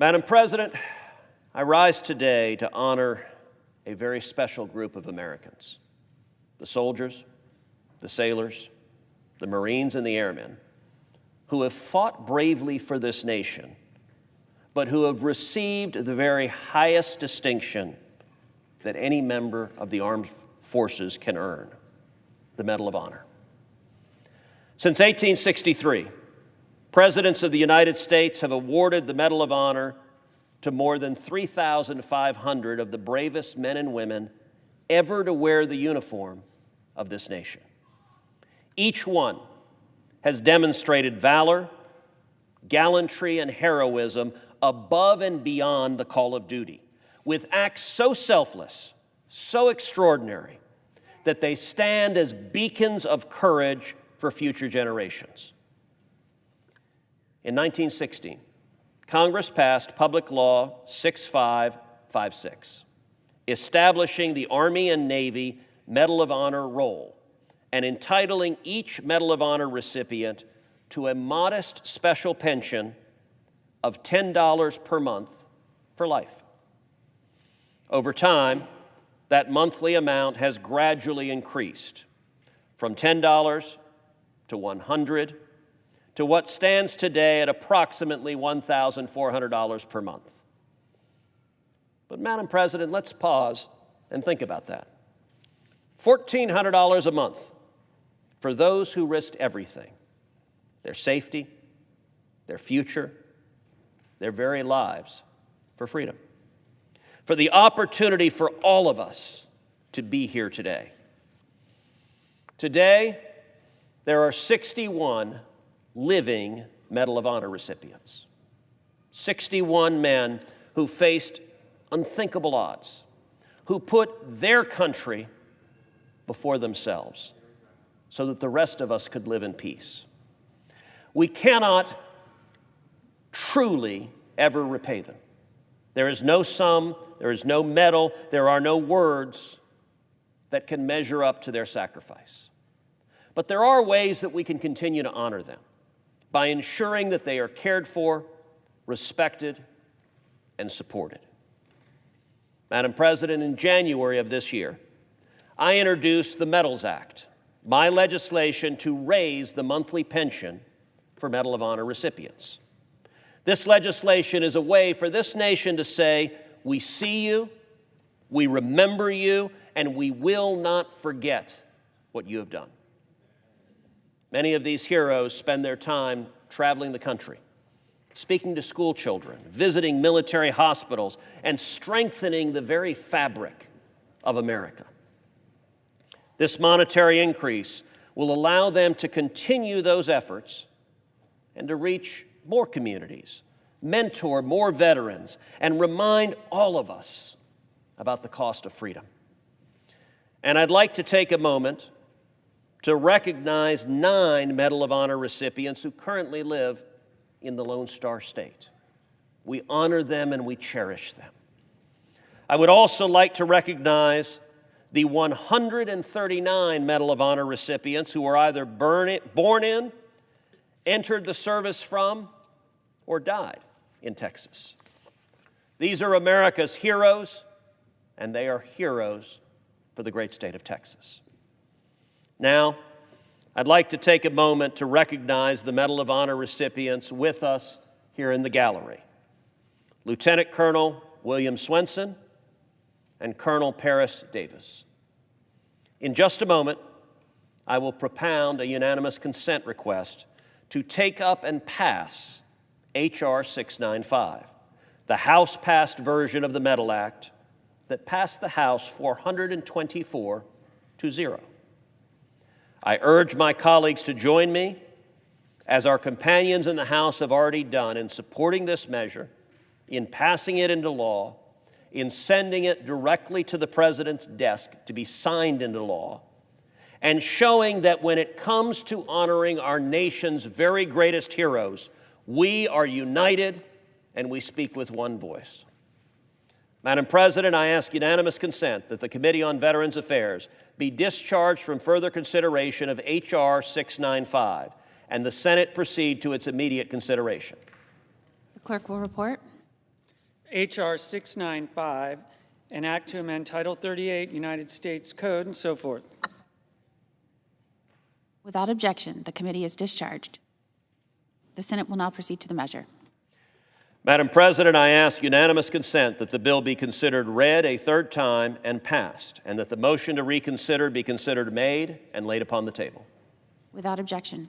Madam President, I rise today to honor a very special group of Americans, the soldiers, the sailors, the Marines, and the airmen who have fought bravely for this nation, but who have received the very highest distinction that any member of the armed forces can earn, the Medal of Honor. Since 1863, presidents of the United States have awarded the Medal of Honor to more than 3,500 of the bravest men and women ever to wear the uniform of this nation. Each one has demonstrated valor, gallantry, and heroism above and beyond the call of duty, with acts so selfless, so extraordinary, that they stand as beacons of courage for future generations. In 1916, Congress passed Public Law 6556, establishing the Army and Navy Medal of Honor roll and entitling each Medal of Honor recipient to a modest special pension of $10 per month for life. Over time, that monthly amount has gradually increased from $10 to $100 to what stands today at approximately $1,400 per month. But Madam President, let's pause and think about that. $1,400 a month for those who risked everything, their safety, their future, their very lives for freedom, for the opportunity for all of us to be here today. Today, there are 61 living Medal of Honor recipients, 61 men who faced unthinkable odds, who put their country before themselves so that the rest of us could live in peace. We cannot truly ever repay them. There is no sum, there is no medal, there are no words that can measure up to their sacrifice. But there are ways that we can continue to honor them by ensuring that they are cared for, respected, and supported. Madam President, in January of this year, I introduced the Medals Act, my legislation to raise the monthly pension for Medal of Honor recipients. This legislation is a way for this nation to say, we see you, we remember you, and we will not forget what you have done. Many of these heroes spend their time traveling the country, speaking to school children, visiting military hospitals, and strengthening the very fabric of America. This monetary increase will allow them to continue those efforts and to reach more communities, mentor more veterans, and remind all of us about the cost of freedom. And I'd like to take a moment to recognize 9 Medal of Honor recipients who currently live in the Lone Star State. We honor them and we cherish them. I would also like to recognize the 139 Medal of Honor recipients who were either born in, entered the service from, or died in Texas. These are America's heroes, and they are heroes for the great state of Texas. Now, I'd like to take a moment to recognize the Medal of Honor recipients with us here in the gallery. Lieutenant Colonel William Swenson and Colonel Paris Davis. In just a moment, I will propound a unanimous consent request to take up and pass H.R. 695, the House-passed version of the Medal Act that passed the House 424-0. I urge my colleagues to join me, as our companions in the House have already done, in supporting this measure, in passing it into law, in sending it directly to the President's desk to be signed into law, and showing that when it comes to honoring our nation's very greatest heroes, we are united and we speak with one voice. Madam President, I ask unanimous consent that the Committee on Veterans Affairs be discharged from further consideration of H.R. 695 and the Senate proceed to its immediate consideration. The clerk will report. H.R. 695, an act to amend Title 38 United States Code and so forth. Without objection, the committee is discharged. The Senate will now proceed to the measure. Madam President, I ask unanimous consent that the bill be considered read a third time and passed, and that the motion to reconsider be considered made and laid upon the table. Without objection.